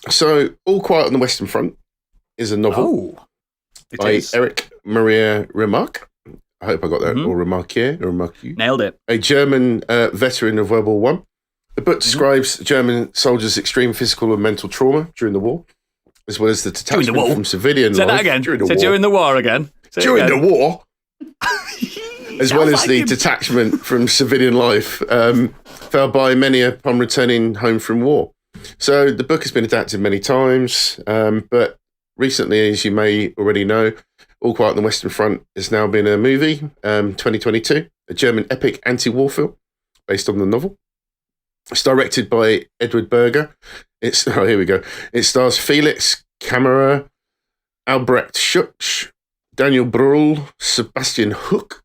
So, All Quiet on the Western Front is a novel by Eric Maria Remarque. I hope I got that, or Remarque. Nailed it. A German veteran of World War One. The book describes German soldiers' extreme physical and mental trauma during the war, as well as the detachment from civilian life. Say that again. During the war again. During the war. As well as the detachment from civilian life felt by many upon returning home from war. So the book has been adapted many times, but recently, as you may already know, All Quiet on the Western Front has now been a movie, 2022, a German epic anti-war film based on the novel. It's directed by Edward Berger. Here we go. It stars Felix Kammerer, Albrecht Schuch, Daniel Brühl, Sebastian Hook,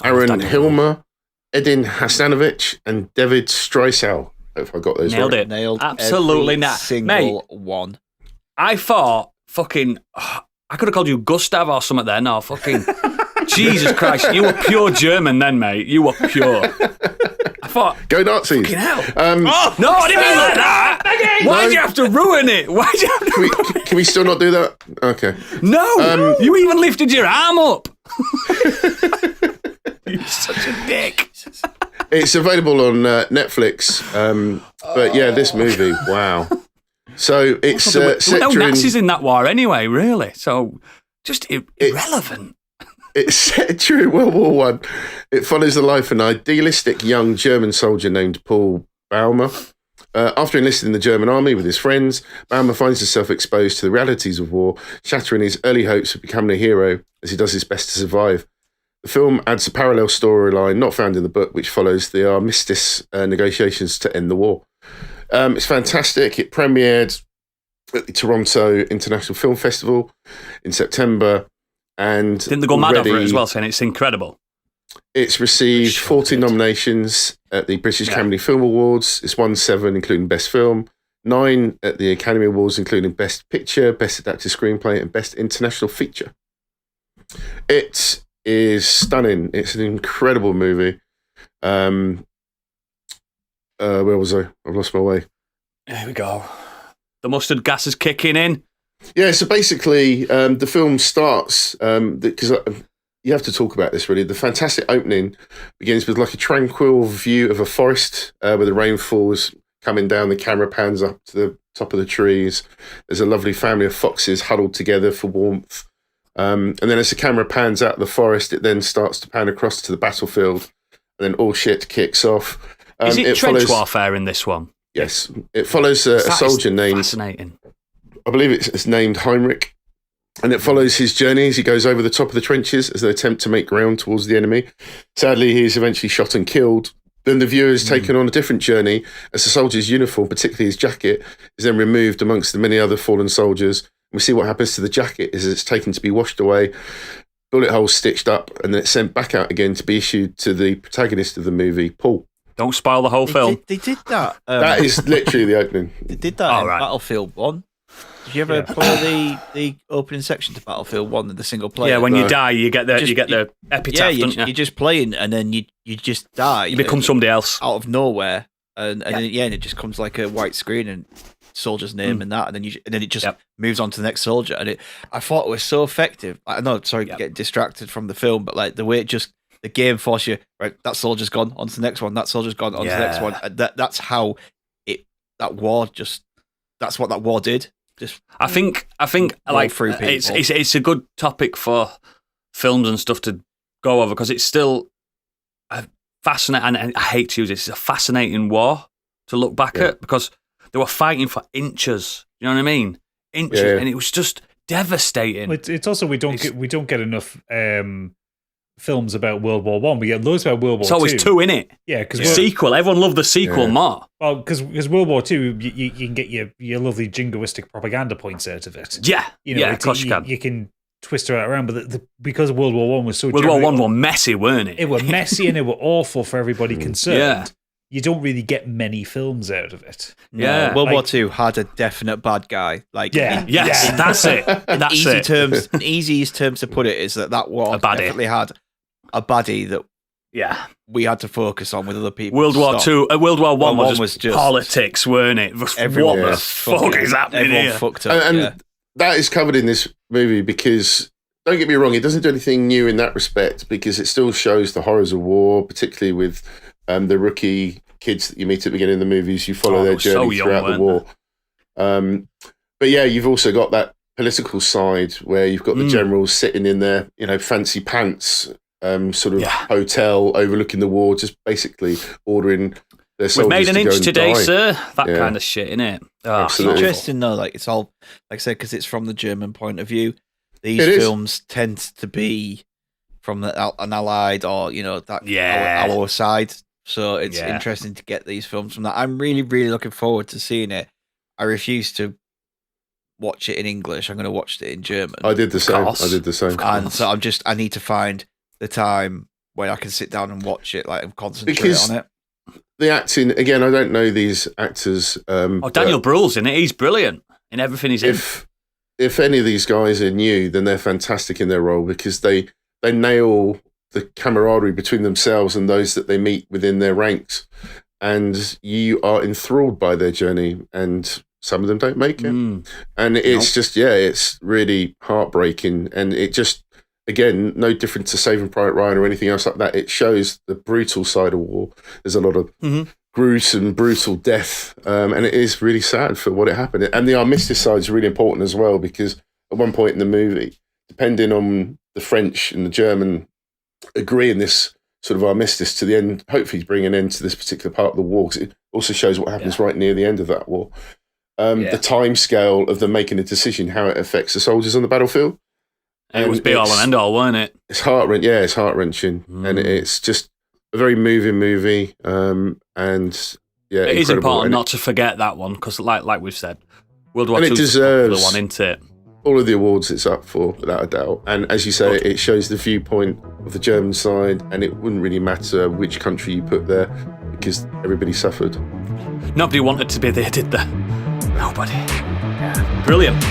Aaron Hilmer, Edin Hasanovic, and David Streisel. If I got those Nailed right. it. Nailed absolutely every single one. I thought I could have called you Gustav or something then. No, fucking Jesus Christ. You were pure German then, mate. You were pure. I thought, go Nazis. Fucking hell. No, I didn't mean like that. Why'd you have to ruin it? Why'd you have to Can we still not do that? Okay. No, you even lifted your arm up. You're such a dick. It's available on Netflix. But yeah, this movie, wow. So it's set no during... Nazis in that war anyway, really. So just irrelevant. It's set during World War One. It follows the life of an idealistic young German soldier named Paul Baumer. After enlisting in the German army with his friends, Baumer finds himself exposed to the realities of war, shattering his early hopes of becoming a hero as he does his best to survive. The film adds a parallel storyline not found in the book, which follows the armistice negotiations to end the war. It's fantastic. It premiered at the Toronto International Film Festival in September. And didn't they go mad over it as well, saying it's incredible? It's received 14 nominations at the British Academy Film Awards. It's won 7, including Best Film, 9 at the Academy Awards, including Best Picture, Best Adapted Screenplay, and Best International Feature. It is stunning. It's an incredible movie. Where was I? I've lost my way. Here we go. The mustard gas is kicking in. Yeah, so basically, the film starts because you have to talk about this really. The fantastic opening begins with like a tranquil view of a forest where the rain falls coming down. The camera pans up to the top of the trees. There's a lovely family of foxes huddled together for warmth. And then as the camera pans out the forest, it then starts to pan across to the battlefield, and then all shit kicks off. Is it trench warfare in this one? Yes. It follows a soldier named... Fascinating. I believe it's named Heinrich, and it follows his journey as he goes over the top of the trenches as they attempt to make ground towards the enemy. Sadly, he is eventually shot and killed. Then the viewer is taken on a different journey as the soldier's uniform, particularly his jacket, is then removed amongst the many other fallen soldiers. We see what happens to the jacket as it's taken to be washed away, bullet holes stitched up, and then it's sent back out again to be issued to the protagonist of the movie, Paul. Don't spoil the whole film. They did that. That is literally the opening. They did that in Battlefield 1. Did you ever play the opening section to Battlefield 1, the single player? Yeah, when you die, you get the epitaph, don't you? You're just playing, and then you just die. You become somebody else. Out of nowhere. And then at the end, it just comes like a white screen and soldier's name and that, and then it just moves on to the next soldier. And I thought it was so effective. I know, sorry, getting distracted from the film, but like the way it just, the game forced you, right, that soldier's gone, on to the next one, that soldier's gone, on to the next one. That's how that's what that war did. Just I think like it's a good topic for films and stuff to go over because it's still fascinating, and I hate to use it. It's a fascinating war to look back at because they were fighting for inches. You know what I mean? Inches, and it was just devastating. It's also we don't get enough films about World War One. We get loads about World War Two. It's always two in it. Yeah, because sequel. Everyone loved the sequel more. Well, because World War Two, you can get your lovely jingoistic propaganda points out of it. Yeah, of course you can. You can twist it around, but because World War One was so World War One were messy, weren't it? It were messy and it were awful for everybody concerned. Yeah. You don't really get many films out of it. Yeah, World War II had a definite bad guy. Like, that's it. That's it. Easiest terms to put it is that war definitely had a baddie that we had to focus on with other people. World War One was just politics, weren't it? Everyone what the fuck is happening here? Fucked up, and that is covered in this movie because, don't get me wrong, it doesn't do anything new in that respect because it still shows the horrors of war, particularly with the rookie kids that you meet at the beginning of the movies. You follow their journey throughout the war. But yeah, you've also got that political side where you've got the generals sitting in their, fancy pants sort of hotel overlooking the war, just basically ordering their soldiers. We've made an to go inch and today, die. sir. That kind of shit, innit? Oh, it's interesting though. Like it's all, like I said, because it's from the German point of view. These films tend to be from an Allied or our side. So it's interesting to get these films from that. I'm really, really looking forward to seeing it. I refuse to watch it in English. I'm going to watch it in German. I did the same. And so I need to find the time when I can sit down and watch it, like, and concentrate on it. The acting, again, I don't know these actors. Daniel Bruhl's in it. He's brilliant in everything he's in. If any of these guys are new, then they're fantastic in their role because they nail the camaraderie between themselves and those that they meet within their ranks. And you are enthralled by their journey, and some of them don't make it. And it's just, it's really heartbreaking. And it just, again, no different to Saving Private Ryan or anything else like that. It shows the brutal side of war. There's a lot of gruesome, brutal death. And it is really sad for what it happened. And the armistice side is really important as well, because at one point in the movie, depending on the French and the German agreeing this sort of armistice to the end, hopefully bring an end to this particular part of the war, because it also shows what happens right near the end of that war. The time scale of them making a decision, how it affects the soldiers on the battlefield. And it was be all and end all, wasn't it? It's it's heart-wrenching. And it's just a very moving movie. It is important not to forget that one, because like we've said, World War II deserves the one, isn't it? All of the awards it's up for, without a doubt. And as you say, it shows the viewpoint of the German side, and it wouldn't really matter which country you put there, because everybody suffered. Nobody wanted to be there, did they? Nobody. Yeah. Brilliant.